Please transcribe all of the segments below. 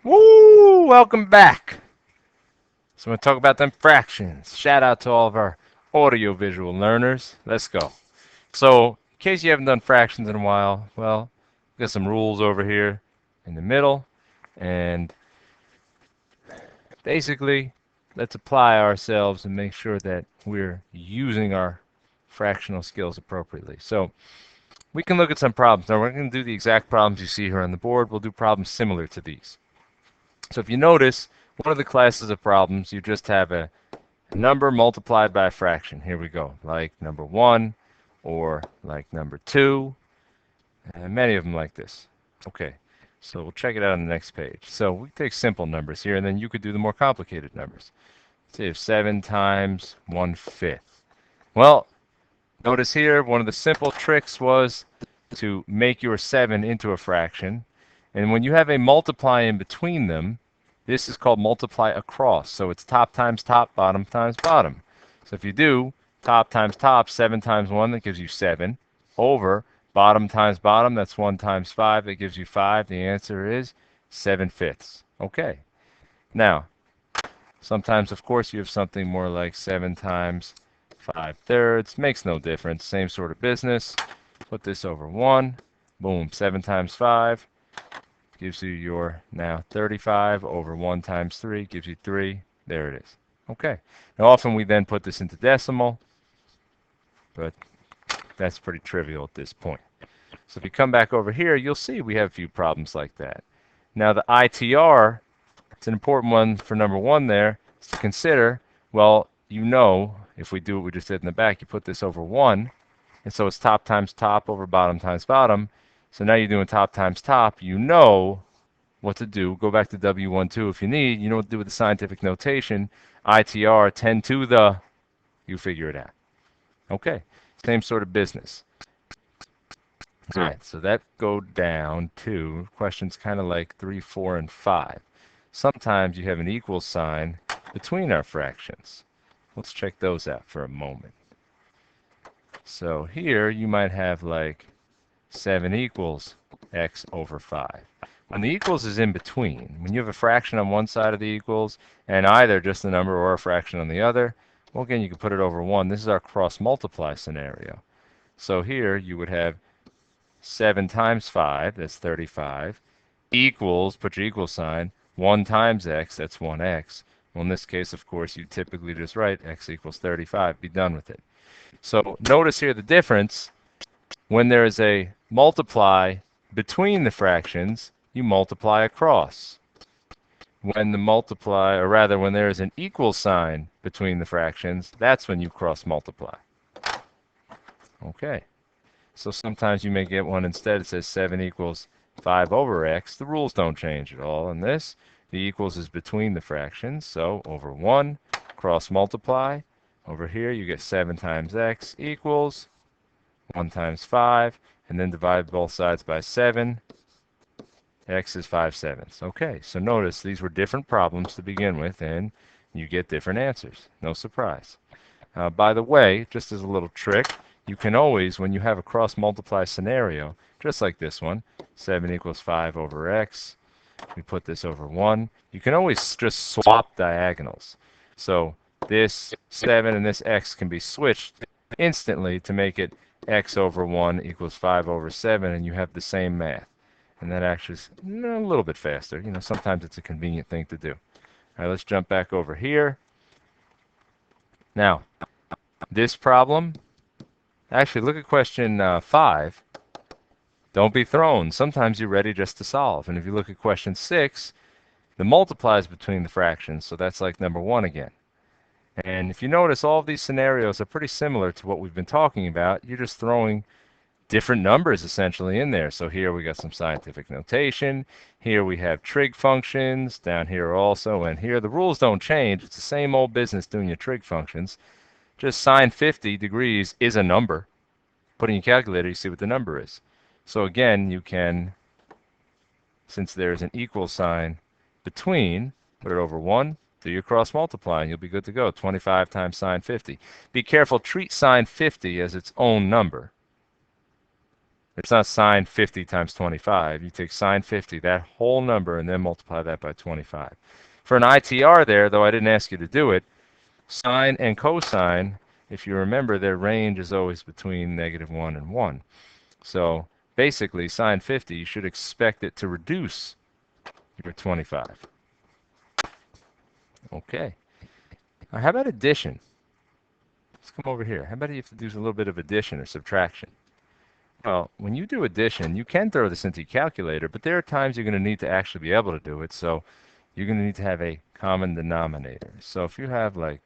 Woo! Welcome back. So I'm going to talk about them fractions. Shout out to all of our audio-visual learners. Let's go. So, in case you haven't done fractions in a while, well, we've got some rules over here in the middle. And basically, let's apply ourselves and make sure that we're using our fractional skills appropriately. So, we can look at some problems. Now, we're going to do the exact problems you see here on the board. We'll do problems similar to these. So if you notice, one of the classes of problems, you just have a number multiplied by a fraction. Here we go, like number 1 or like number 2, and many of them like this. Okay, so we'll check it out on the next page. So we take simple numbers here, and then you could do the more complicated numbers. Say if 7 times 1/5. Well, notice here, one of the simple tricks was to make your 7 into a fraction. And when you have a multiply in between them, this is called multiply across. So it's top times top, bottom times bottom. So if you do top times top, 7 times 1, that gives you 7, over bottom times bottom, that's 1 times 5, that gives you 5. The answer is 7/5. Okay. Now, sometimes, of course, you have something more like 7 times 5/3. Makes no difference. Same sort of business. Put this over 1. Boom. 7 times 5 gives you your now 35 over 1 times 3 gives you 3. There it is. Okay. Now often we then put this into decimal, but that's pretty trivial at this point. So if you come back over here, you'll see we have a few problems like that. Now the ITR, it's an important one for number 1 there, is to consider, well, you know, if we do what we just did in the back, you put this over 1, and so it's top times top over bottom times bottom. So now you're doing top times top. You know what to do. Go back to W12 if you need. You know what to do with the scientific notation. ITR 10 to the, you figure it out. Okay, same sort of business. All right, so that go down to questions kind of like 3, 4, and 5. Sometimes you have an equal sign between our fractions. Let's check those out for a moment. So here you might have like 7 equals x over 5. When the equals is in between, when you have a fraction on one side of the equals and either just a number or a fraction on the other, well, again, you can put it over 1. This is our cross multiply scenario. So here you would have 7 times 5, that's 35, equals, put your equal sign, 1 times x, that's 1x. Well, in this case, of course, you typically just write x equals 35, be done with it. So notice here the difference. When there is a multiply between the fractions, you multiply across. When the multiply, or rather when there is an equal sign between the fractions, that's when you cross multiply. Okay. So sometimes you may get one instead. It says 7 equals 5 over x. The rules don't change at all in this. The equals is between the fractions, so over 1, cross multiply. Over here you get 7 times x equals 1 times 5, and then divide both sides by 7. X is 5/7. Okay, so notice these were different problems to begin with, and you get different answers. No surprise. By the way, just as a little trick, you can always, when you have a cross multiply scenario, just like this one, 7 equals 5 over x, we put this over 1, you can always just swap diagonals. So this 7 and this x can be switched instantly to make it x over 1 equals 5 over 7, and you have the same math. And that actually is a little bit faster. You know, sometimes it's a convenient thing to do. All right, let's jump back over here. Now, this problem, actually, look at question 5. Don't be thrown. Sometimes you're ready just to solve. And if you look at question 6, the multiplies between the fractions, so that's like number 1 again. And if you notice, all of these scenarios are pretty similar to what we've been talking about. You're just throwing different numbers essentially in there. So here we got some scientific notation. Here we have trig functions down here also, and here the rules don't change. It's the same old business doing your trig functions. Just sine 50 degrees is a number. Put in your calculator, you see what the number is. So again, you can, since there's an equal sign between, put it over 1, do your cross multiply, and you'll be good to go. 25 times sine 50. Be careful, treat sine 50 as its own number. It's not sine 50 times 25. You take sine 50, that whole number, and then multiply that by 25. For an ITR there, though I didn't ask you to do it, sine and cosine, if you remember, their range is always between -1 and 1. So basically, sine 50, you should expect it to reduce your 25. Okay. Now, how about addition? Let's come over here. How about you have to do a little bit of addition or subtraction? Well, when you do addition, you can throw this into your calculator, but there are times you're going to need to actually be able to do it. So you're going to need to have a common denominator. So if you have like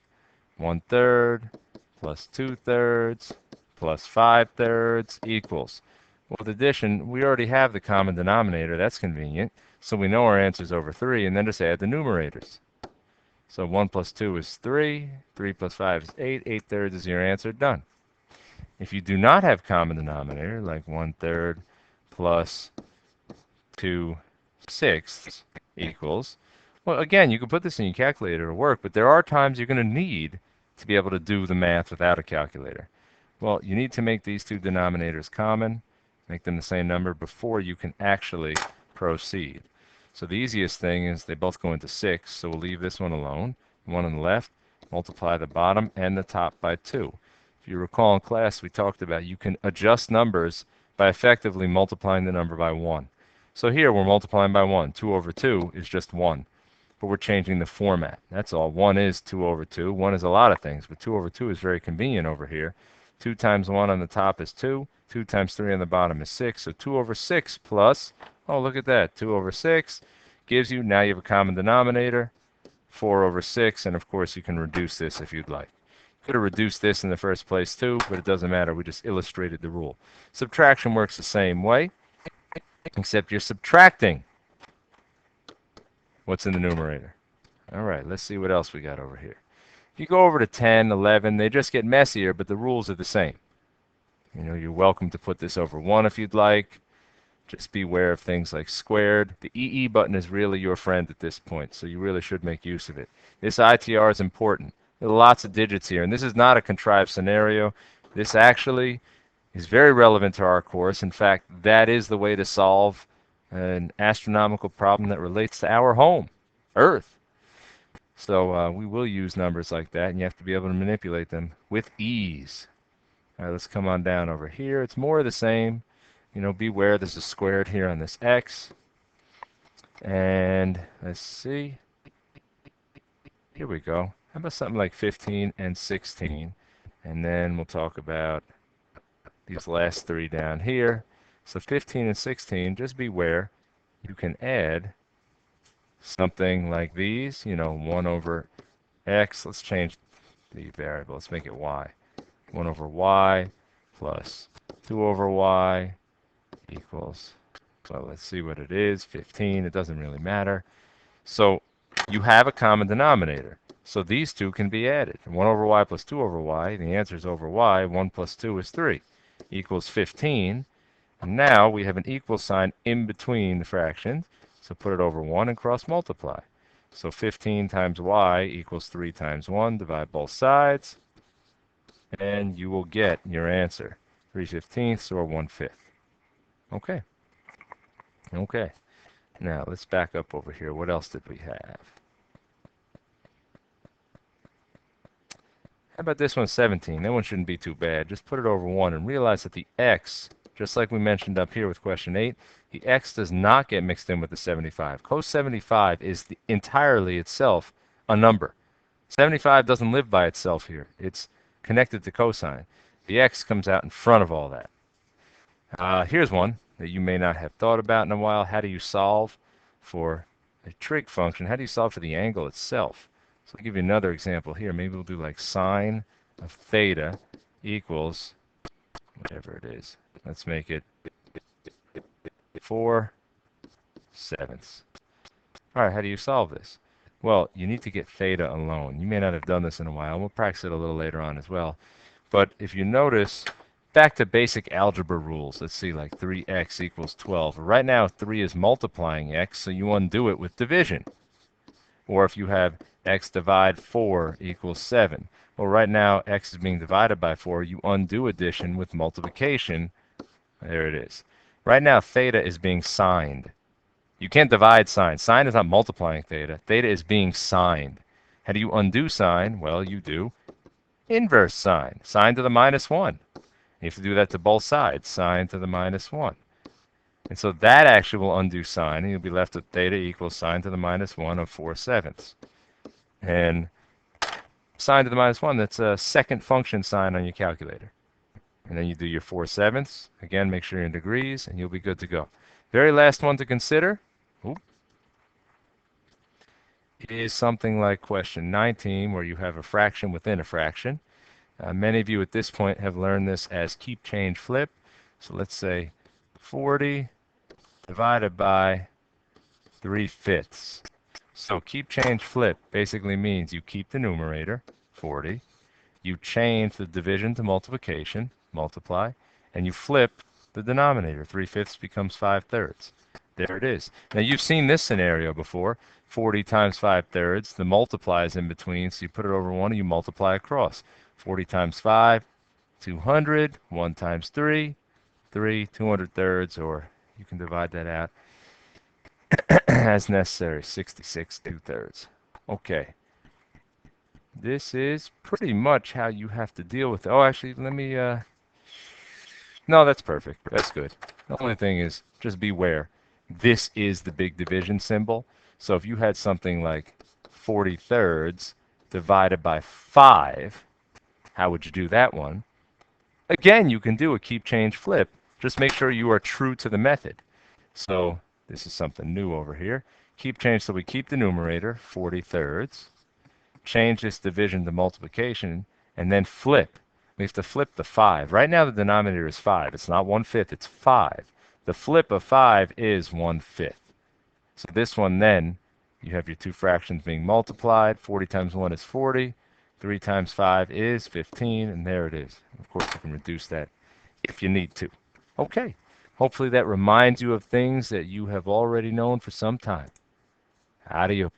1/3 plus 2/3 plus 5/3 equals. Well, with addition, we already have the common denominator. That's convenient. So we know our answer is over 3, and then just add the numerators. So 1 plus 2 is 3. 3 plus 5 is 8. 8/3 is your answer. Done. If you do not have common denominator, like 1/3 plus 2/6 equals, well, again, you can put this in your calculator to work, but there are times you're going to need to be able to do the math without a calculator. Well, you need to make these two denominators common, make them the same number before you can actually proceed. So the easiest thing is they both go into 6, so we'll leave this one alone. One on the left, multiply the bottom and the top by 2. If you recall in class, we talked about you can adjust numbers by effectively multiplying the number by 1. So here we're multiplying by 1. 2 over 2 is just 1. But we're changing the format. That's all. 1 is 2 over 2. 1 is a lot of things, but 2 over 2 is very convenient over here. 2 times 1 on the top is 2. 2 times 3 on the bottom is 6. So 2 over 6 plus, oh, look at that. 2 over 6 gives you, now you have a common denominator, 4 over 6. And, of course, you can reduce this if you'd like. Could have reduced this in the first place too, but it doesn't matter. We just illustrated the rule. Subtraction works the same way, except you're subtracting what's in the numerator. All right, let's see what else we got over here. If you go over to 10, 11, they just get messier, but the rules are the same. You know, you're welcome to put this over 1 if you'd like. Just beware of things like squared. The EE button is really your friend at this point, so you really should make use of it. This ITR is important. There are lots of digits here, and this is not a contrived scenario. This actually is very relevant to our course. In fact, that is the way to solve an astronomical problem that relates to our home, Earth. So we will use numbers like that, and you have to be able to manipulate them with ease. All right, let's come on down over here. It's more of the same. You know, beware there's a squared here on this x. And let's see. Here we go. How about something like 15 and 16? And then we'll talk about these last three down here. So 15 and 16, just beware. You can add something like these, you know, 1 over x. Let's change the variable. Let's make it y. 1 over y plus 2 over y equals, well, let's see what it is, 15. It doesn't really matter. So you have a common denominator. So these two can be added. 1 over y plus 2 over y, the answer is over y. 1 plus 2 is 3, equals 15. And now we have an equal sign in between the fractions. So put it over 1 and cross multiply. So 15 times y equals 3 times 1. Divide both sides. And you will get your answer, 3/15 or 1/5. Okay. Okay. Now let's back up over here. What else did we have? How about this one, 17? That one shouldn't be too bad. Just put it over 1 and realize that the x, just like we mentioned up here with question 8, the x does not get mixed in with the 75. Cos 75 is entirely itself a number. 75 doesn't live by itself here. It's connected to cosine. The x comes out in front of all that. Here's one that you may not have thought about in a while. How do you solve for a trig function? How do you solve for the angle itself? So I'll give you another example here. Maybe we'll do like sine of theta equals whatever it is. Let's make it 4/7. All right, how do you solve this? Well, you need to get theta alone. You may not have done this in a while. We'll practice it a little later on as well. But if you notice, back to basic algebra rules. Let's see, like 3x equals 12. Right now, 3 is multiplying x, so you undo it with division. Or if you have x divide 4 equals 7. Well, right now, x is being divided by 4. You undo addition with multiplication There it is. Right now, theta is being signed. You can't divide sine. Sine is not multiplying theta. Theta is being signed. How do you undo sine? Well, you do inverse sine. Sine to the minus 1. You have to do that to both sides. Sine to the minus 1. And so that actually will undo sine, and you'll be left with theta equals sine to the minus 1 of 4/7. And sine to the minus 1, that's a second function sign on your calculator. And then you do your 4/7. Again, make sure you're in degrees, and you'll be good to go. Very last one to consider is something like question 19, where you have a fraction within a fraction. Many of you at this point have learned this as keep, change, flip. So let's say 40 divided by 3/5. So keep, change, flip basically means you keep the numerator, 40, you change the division to multiplication, multiply, and you flip the denominator. 3/5 becomes 5/3. There it is. Now you've seen this scenario before. 40 times 5/3, the multiply is in between, so you put it over 1 and you multiply across. 40 times 5, 200. 1 times 3, 3, 200 thirds, or you can divide that out as necessary, 66 2/3. Okay. This is pretty much how you have to deal with it. Oh, actually, let me, no, that's perfect. That's good. The only thing is, just beware. This is the big division symbol. So if you had something like 40 thirds divided by 5, how would you do that one? Again, you can do a keep, change, flip. Just make sure you are true to the method. So this is something new over here. Keep, change, so we keep the numerator, 40 thirds. Change this division to multiplication, and then flip. We have to flip the 5. Right now the denominator is 5. It's not 1/5, it's 5. The flip of 5 is 1/5. So this one then, you have your two fractions being multiplied. 40 times 1 is 40. 3 times 5 is 15, and there it is. Of course, you can reduce that if you need to. Okay. Hopefully that reminds you of things that you have already known for some time. Adios.